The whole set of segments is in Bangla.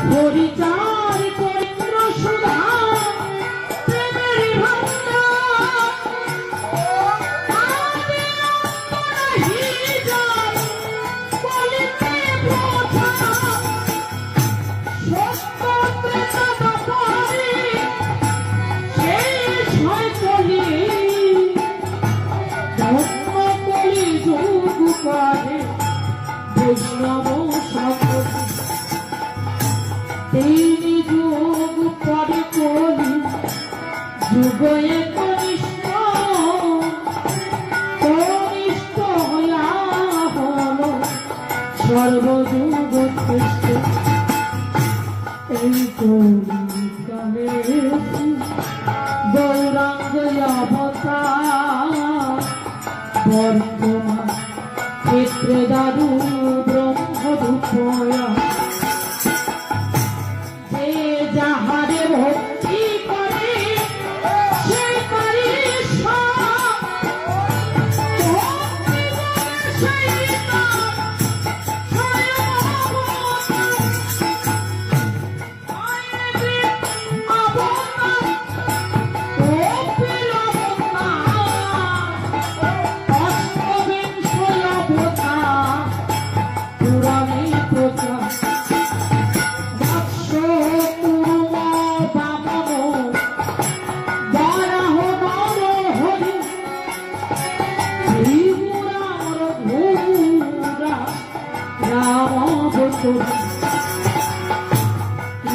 পরিচার পবিত্র সুধা প্রেমের ভাবনা আদি অন্তরাহি যায় বলিতে বোঝা সত্য ত্রেতা দাপরে শেষ হয় কলি ধর্ম কলি যুগ করে বৈষ্ণব সকল তিনি যুগ পরে কলি যুগে কনিষ্ঠ কনিষ্ঠ হইয়া হল সর্বযুগ শ্রেষ্ঠ এই কলিকালে গৌরাঙ্গ অবতার বর্তমান ক্ষেত্রে দারু ব্রহ্মদূতয়া যে যাহারে ভক্তি করে সে পারে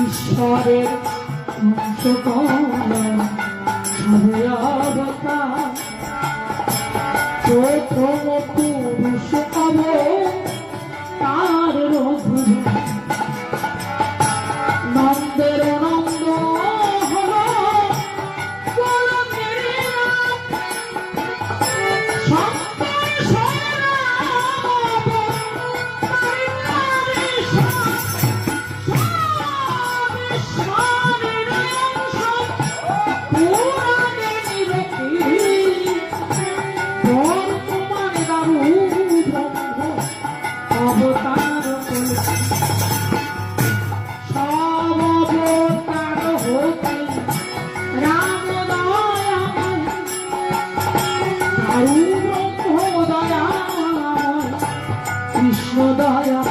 ঈশ্বরের প্রথম পুরুষ তার রঘু নন্দের নন্দ কৃষ্ণ দয়া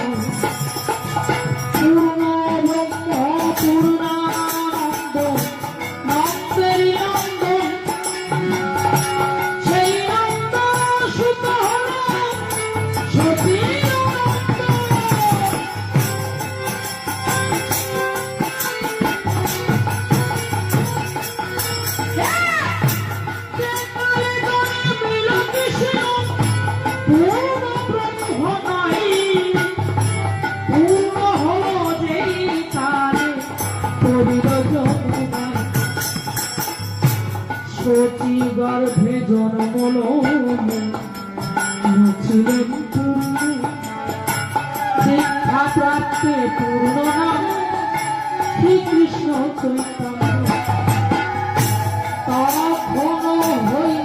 পূর্ণ ব্রহ্ম পূর্ণানন্দ নন্দের নন্দ সেই নন্দ সুত হল সতী সতী গর্ভে জন্মল ছিলেন শিক্ষা প্রাপ্তে পূর্ণ নাম শ্রীকৃষ্ণ চৈতন্য তখন হইল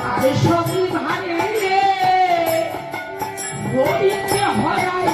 আরে সবই ভারে হরিতে হরাই